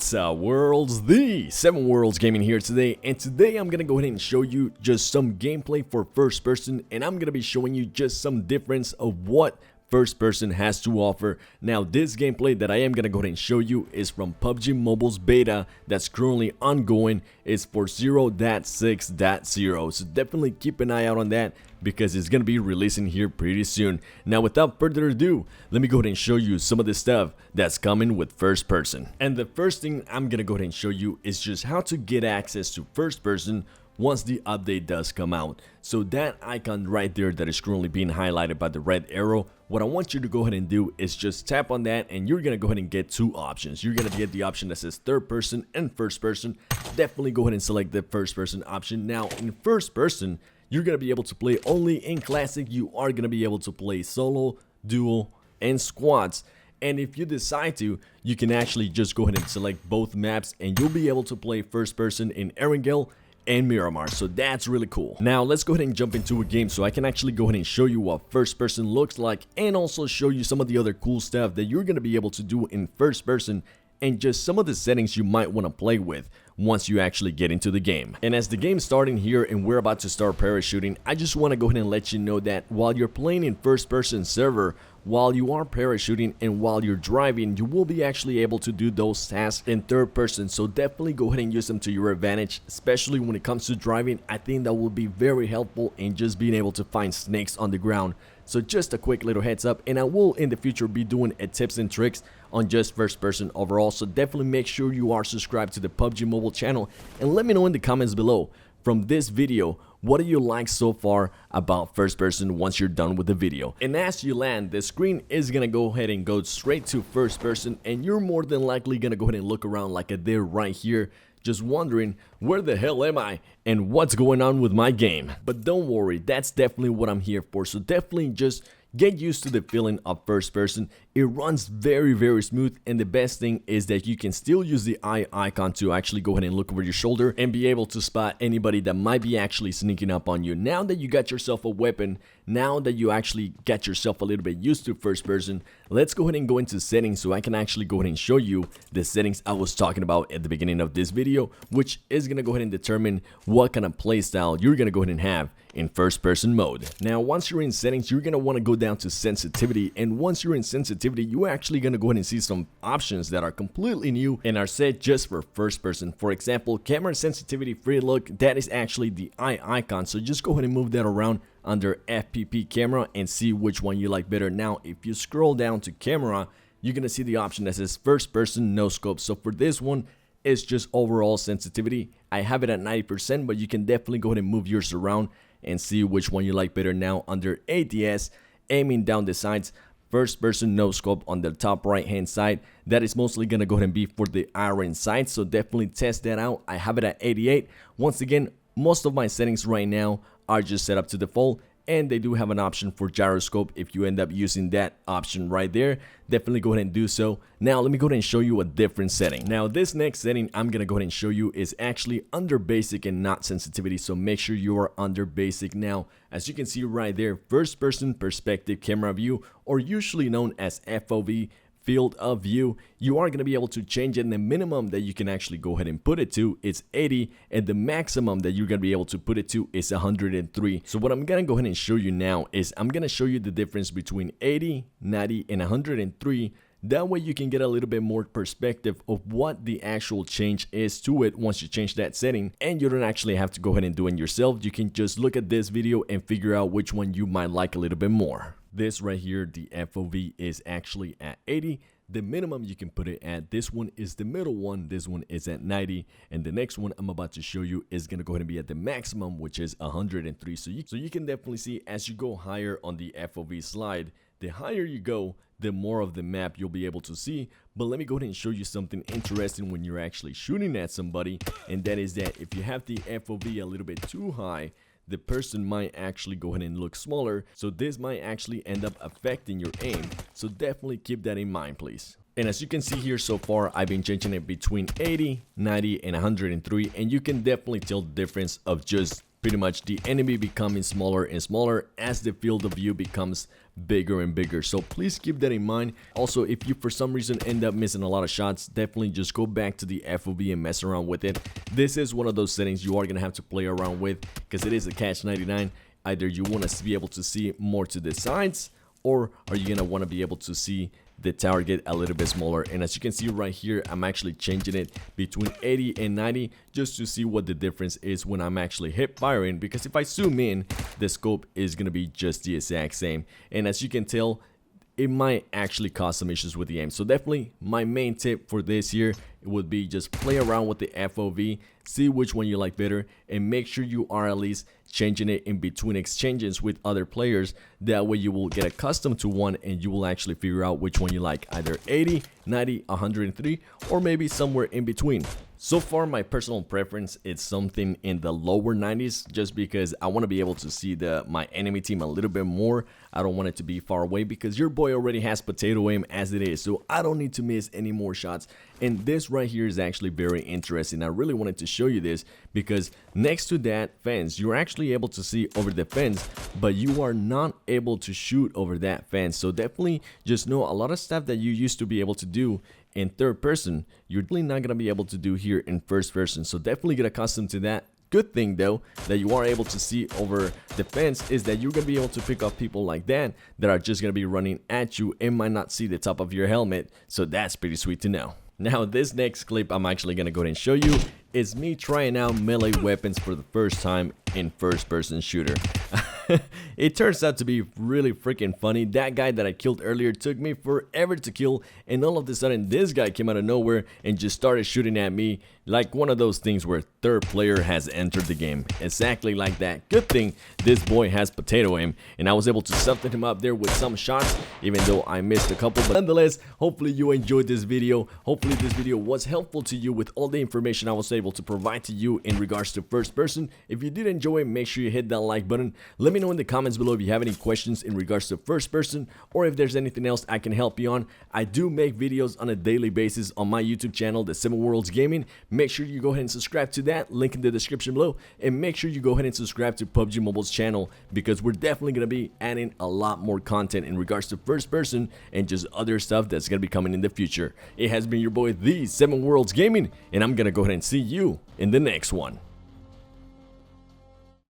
What's up, worlds? The 7 Worlds Gaming here today, and today I'm gonna go ahead and show you just some gameplay for first person, and I'm gonna be showing you just some difference of what first person has to offer. Now, this gameplay that I am gonna go ahead and show you is from PUBG Mobile's beta that's currently ongoing. It's for 0.6.0, so definitely keep an eye out on that because it's gonna be releasing here pretty soon. Now, without further ado, let me go ahead and show you some of the stuff that's coming with first person. And the first thing I'm gonna go ahead and show you is just how to get access to first person once the update does come out. So that icon right there that is currently being highlighted by the red arrow, what I want you to go ahead and do is just tap on that, and you're gonna go ahead and get two options. You're gonna get the option that says third person and first person. Definitely go ahead and select the first person option. Now, in first person, you're gonna be able to play only in classic. You are gonna be able to play solo, duo, and squads. And if you decide to, you can actually just go ahead and select both maps, and you'll be able to play first person in Erangel and Miramar. So that's really cool. Now let's go ahead and jump into a game so I can actually go ahead and show you what first person looks like, and also show you some of the other cool stuff that you're going to be able to do in first person, and just some of the settings you might want to play with once you actually get into the game. And as the game's starting here and we're about to start parachuting, I just want to go ahead and let you know that while you're playing in first person server, while you are parachuting and while you're driving, you will be actually able to do those tasks in third person. So definitely go ahead and use them to your advantage, especially when it comes to driving. I think that will be very helpful in just being able to find snakes on the ground. So just a quick little heads up, and I will in the future be doing a tips and tricks on just first person overall. So definitely make sure you are subscribed to the PUBG Mobile channel, and let me know in the comments below from this video, what do you like so far about first person once you're done with the video. And as you land, the screen is gonna go ahead and go straight to first person, and you're more than likely gonna go ahead and look around like I did right here, just wondering, where the hell am I and what's going on with my game? But don't worry, that's definitely what I'm here for. So definitely just get used to the feeling of first person. It runs very smooth, and the best thing is that you can still use the eye icon to actually go ahead and look over your shoulder and be able to spot anybody that might be actually sneaking up on you. Now that you got yourself a weapon, now that you actually got yourself a little bit used to first person, let's go ahead and go into settings so I can actually go ahead and show you the settings I was talking about at the beginning of this video, which is gonna go ahead and determine what kind of playstyle you're gonna go ahead and have in first person mode. Now, once you're in settings, you're gonna want to go down to sensitivity, and once you're in sensitivity, you're actually gonna go ahead and see some options that are completely new and are set just for first person. For example, camera sensitivity free look, that is actually the eye icon, so just go ahead and move that around under FPP camera and see which one you like better. Now, if you scroll down to camera, you're gonna see the option that says first person no scope. So for this one, it's just overall sensitivity. I have it at 90%, but you can definitely go ahead and move yours around and see which one you like better. Now, under ADS, aiming down the sides, first person no scope on the top right hand side, that is mostly gonna go ahead and be for the iron sights, so definitely test that out. I have it at 88. Once again, most of my settings right now are just set up to default, and they do have an option for gyroscope if you end up using that option right there. Definitely go ahead and do so. Now let me go ahead and show you a different setting. Now this next setting I'm gonna go ahead and show you is actually under basic and not sensitivity, so make sure you are under basic. Now, as you can see right there, first person perspective camera view, or usually known as FOV, field of view, you are going to be able to change it, and the minimum that you can actually go ahead and put it to is 80, and the maximum that you're going to be able to put it to is 103. So what I'm going to go ahead and show you now is I'm going to show you the difference between 80, 90, and 103. That way you can get a little bit more perspective of what the actual change is to it once you change that setting, and you don't actually have to go ahead and do it yourself. You can just look at this video and figure out which one you might like a little bit more. This right here, the FOV is actually at 80. The minimum you can put it at, this one is the middle one, this one is at 90, and the next one I'm about to show you is going to go ahead and be at the maximum, which is 103. So you can definitely see as you go higher on the FOV slide, the higher you go, the more of the map you'll be able to see. But let me go ahead and show you something interesting when you're actually shooting at somebody, and that is that if you have the FOV a little bit too high, the person might actually go ahead and look smaller, so this might actually end up affecting your aim. So definitely keep that in mind, please. And as you can see here so far, I've been changing it between 80, 90, and 103, and you can definitely tell the difference of just pretty much the enemy becoming smaller and smaller as the field of view becomes bigger and bigger. So please keep that in mind. Also, if you for some reason end up missing a lot of shots, definitely just go back to the FOV and mess around with it. This is one of those settings you are gonna have to play around with because it is a catch 99. Either you want to be able to see more to the sides, or are you gonna want to be able to see the target a little bit smaller. And as you can see right here, I'm actually changing it between 80 and 90 just to see what the difference is when I'm actually hip firing, because if I zoom in, the scope is gonna be just the exact same. And as you can tell, it might actually cause some issues with the aim. So definitely my main tip for this here would be just play around with the FOV, see which one you like better, and make sure you are at least changing it in between exchanges with other players. That way you will get accustomed to one and you will actually figure out which one you like, either 80, 90, 103, or maybe somewhere in between. So far, my personal preference is something in the lower 90s, just because I want to be able to see my enemy team a little bit more. I don't want it to be far away because your boy already has potato aim as it is, so I don't need to miss any more shots. And this right here is actually very interesting. I really wanted to show you this because next to that fence, you're actually able to see over the fence, but you are not able to shoot over that fence. So definitely just know a lot of stuff that you used to be able to do in third person, you're really not going to be able to do here in first person. So definitely get accustomed to that. Good thing though that you are able to see over the fence is that you're going to be able to pick up people like that are just going to be running at you and might not see the top of your helmet. So that's pretty sweet to know. Now this next clip I'm actually going to go ahead and show you is me trying out melee weapons for the first time in first person shooter. It turns out to be really freaking funny. That guy that I killed earlier took me forever to kill, and all of a sudden this guy came out of nowhere and just started shooting at me like one of those things where third player has entered the game. Exactly like that. Good thing this boy has potato aim and I was able to something him up there with some shots, even though I missed a couple. But nonetheless, hopefully you enjoyed this video. Hopefully this video was helpful to you with all the information I was able to provide to you in regards to first person. If you did enjoy it, make sure you hit that like button. Let me know in the comments below if you have any questions in regards to first person, or if there's anything else I can help you on. I do make videos on a daily basis on my YouTube channel, The 7 Worlds Gaming. Make sure you go ahead and subscribe to that, link in the description below, and make sure you go ahead and subscribe to PUBG Mobile's channel, because we're definitely going to be adding a lot more content in regards to first person and just other stuff that's going to be coming in the future. It has been your boy, The 7 Worlds Gaming, and I'm going to go ahead and see you in the next one.